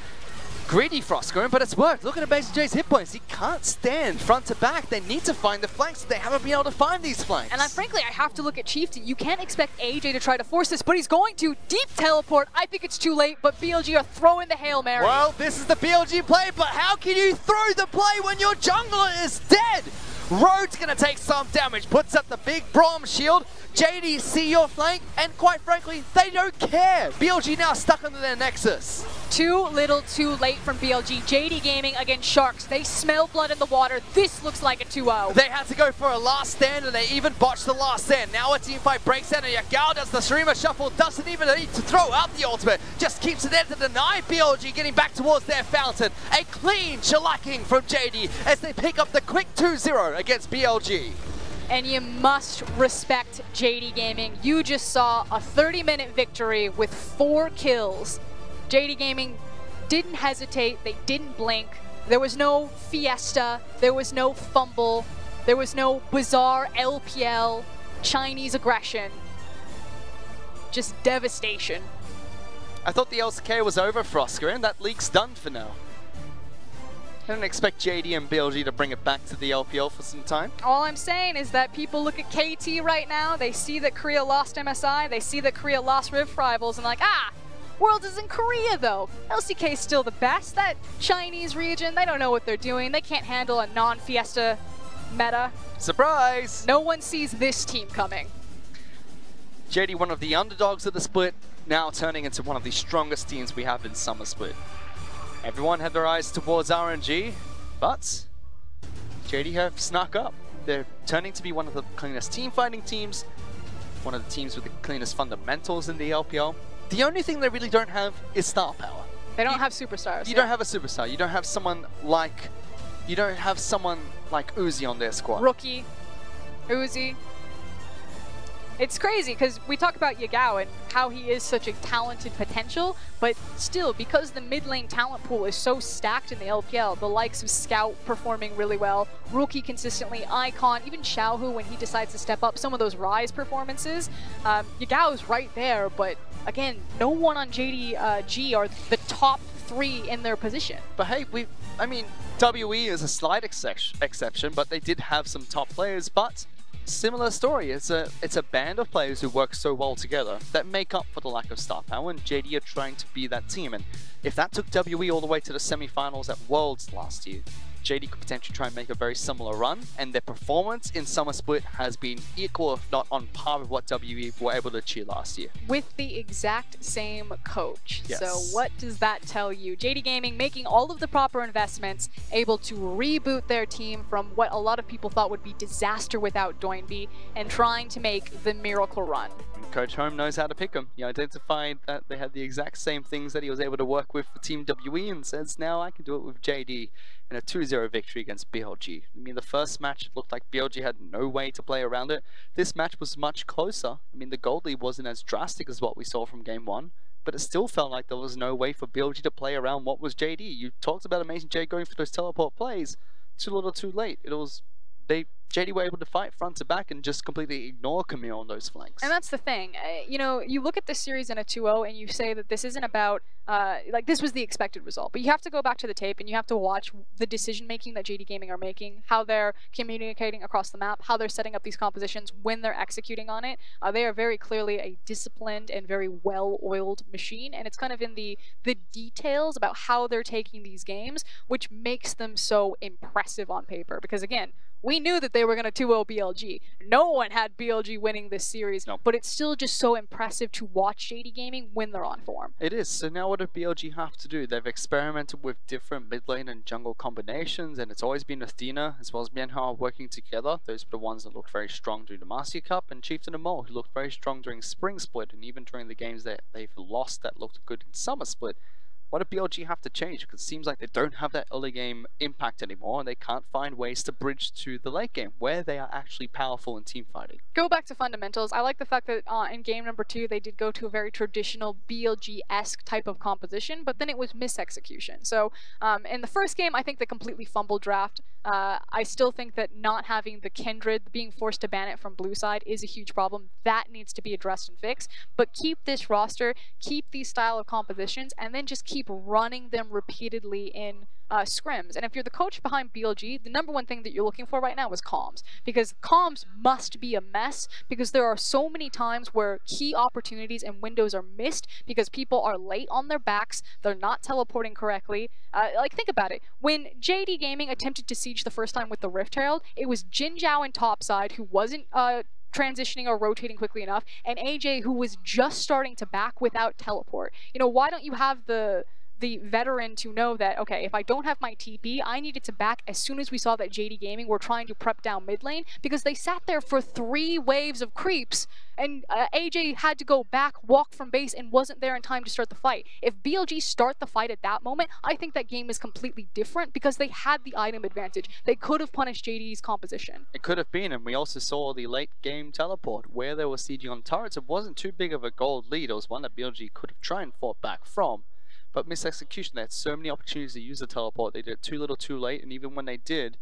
Greedy FLICKR, but it's worked. Look at BLG's hit points. He can't stand front to back. They need to find the flanks. They haven't been able to find these flanks. And frankly, I have to look at Chieftain. You can't expect AJ to try to force this, but he's going to. Deep teleport. I think it's too late, but BLG are throwing the Hail Mary. Well, this is the BLG play, but how can you throw the play when your jungler is dead? Road's going to take some damage, puts up the big Braum shield. JD see your flank, and quite frankly, they don't care. BLG now stuck under their nexus. Too little, too late from BLG. JD Gaming against Sharks. They smell blood in the water. This looks like a 2-0. They had to go for a last stand, and they even botched the last stand. Now a team fight breaks out, and Yagao does the streamer shuffle. Doesn't even need to throw out the ultimate. Just keeps it there to deny BLG getting back towards their fountain. A clean shellacking from JD as they pick up the quick 2-0 against BLG. And you must respect JD Gaming. You just saw a 30-minute victory with 4 kills. JD Gaming didn't hesitate, they didn't blink. There was no fiesta, there was no fumble, there was no bizarre LPL Chinese aggression. Just devastation. I thought the LCK was over, FLICKR, and that league's done for now. I don't expect JD and BLG to bring it back to the LPL for some time. All I'm saying is that people look at KT right now, they see that Korea lost MSI, they see that Korea lost Rift Rivals, and like, Worlds is in Korea though. LCK is still the best. That Chinese region, they don't know what they're doing. They can't handle a non-fiesta meta. Surprise! No one sees this team coming. JD, one of the underdogs of the split, now turning into one of the strongest teams we have in Summer Split. Everyone had their eyes towards RNG, but JD have snuck up. They're turning to be one of the cleanest team fighting teams, one of the teams with the cleanest fundamentals in the LPL. The only thing they really don't have is star power. They don't have superstars. You don't have a superstar. You don't have someone like Uzi on their squad. Rookie, Uzi. It's crazy because we talk about Yagao and how he is such a talented potential, but still, because the mid lane talent pool is so stacked in the LPL, the likes of Scout performing really well, Rookie consistently, Icon, even Xiaohu when he decides to step up, some of those Rise performances, Yagao's right there, but again, no one on JDG are the top 3 in their position. But hey, WE is a slight exception, but they did have some top players, but similar story. It's a band of players who work so well together that make up for the lack of star power, and JD are trying to be that team. And if that took WE all the way to the semi-finals at Worlds last year, JD could potentially try and make a very similar run, and their performance in Summer Split has been equal, if not on par with what WE were able to achieve last year. With the exact same coach. Yes. So what does that tell you? JD Gaming making all of the proper investments, able to reboot their team from what a lot of people thought would be disaster without Doinby, and trying to make the miracle run. Coach Home knows how to pick them. He identified that they had the exact same things that he was able to work with for Team WE, and says, now I can do it with JD in a 2-0 victory against BLG. The first match it looked like BLG had no way to play around it. This match was much closer. The gold lead wasn't as drastic as what we saw from Game 1, but it still felt like there was no way for BLG to play around what was JD. You talked about Amazing J going for those teleport plays. Too little too late. JD were able to fight front to back and just completely ignore Camille on those flanks. And that's the thing. You look at this series in a 2-0 and you say that this isn't about, this was the expected result. But you have to go back to the tape and you have to watch the decision-making that JD Gaming are making, how they're communicating across the map, how they're setting up these compositions when they're executing on it. They are very clearly a disciplined and very well-oiled machine, and it's kind of in the details about how they're taking these games, which makes them so impressive on paper. Because again, We knew that they were going to 2-0 BLG. No one had BLG winning this series, but it's still just so impressive to watch JD Gaming when they're on form. It is. So now what do BLG have to do? They've experimented with different mid lane and jungle combinations, and it's always been Athena as well as Mianhao working together. Those were the ones that looked very strong during the Master Cup, and Chieftain and Mole, who looked very strong during Spring Split, and even during the games that they've lost that looked good in Summer Split. What do BLG have to change? Because it seems like they don't have that early game impact anymore, and they can't find ways to bridge to the late game, where they are actually powerful in team fighting. Go back to fundamentals. I like the fact that in game number 2, they did go to a very traditional BLG-esque type of composition, but then it was misexecution. So in the first game, I think they completely fumbled draft. I still think that not having the Kindred, being forced to ban it from blue side, is a huge problem. That needs to be addressed and fixed. But keep this roster, keep these style of compositions, and then just keep running them repeatedly in scrims. And if you're the coach behind BLG, the number one thing that you're looking for right now is comms, because comms must be a mess, because there are so many times where key opportunities and windows are missed because people are late on their backs, they're not teleporting correctly. Like, think about it. When JD Gaming attempted to siege the first time with the Rift Herald, it was Jin Zhao in topside who wasn't transitioning or rotating quickly enough, and AJ who was just starting to back without teleport. You know, why don't you have the veteran to know that, okay, if I don't have my TP, I needed to back as soon as we saw that JD Gaming were trying to prep down mid lane, because they sat there for 3 waves of creeps, and AJ had to go back, walk from base, and wasn't there in time to start the fight. If BLG start the fight at that moment, I think that game is completely different, because they had the item advantage. They could have punished JD's composition. It could have been, and we also saw the late game teleport, where they were sieging on turrets. It wasn't too big of a gold lead. It was one that BLG could have tried and fought back from. But misexecution, they had so many opportunities to use the teleport. They did it too little too late, and even when they did,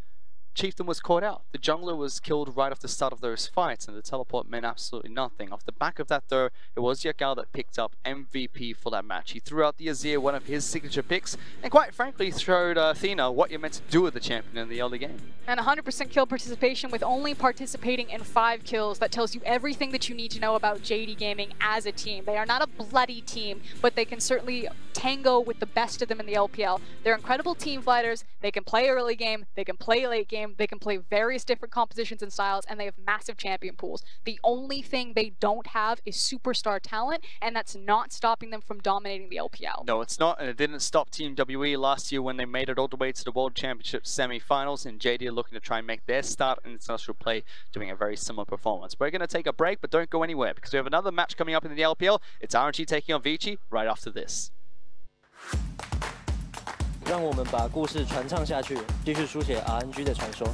Chieftain was caught out. The jungler was killed right off the start of those fights, and the teleport meant absolutely nothing. Off the back of that though, it was Yakao that picked up MVP for that match. He threw out the Azir, one of his signature picks, and quite frankly showed Athena what you're meant to do with the champion in the early game. And 100% kill participation with only participating in 5 kills. That tells you everything that you need to know about JD Gaming as a team. They are not a bloody team, but they can certainly tango with the best of them in the LPL. They're incredible team fighters. They can play early game, they can play late game, they can play various different compositions and styles, and they have massive champion pools. The only thing they don't have is superstar talent, and that's not stopping them from dominating the LPL. No, it's not, and it didn't stop Team WE last year when they made it all the way to the World Championship semi-finals, and JD are looking to try and make their start in international play, doing a very similar performance. We're going to take a break, but don't go anywhere, because we have another match coming up in the LPL. It's RNG taking on Vici right after this. 让我们把故事传唱下去，继续书写 RNG 的传说。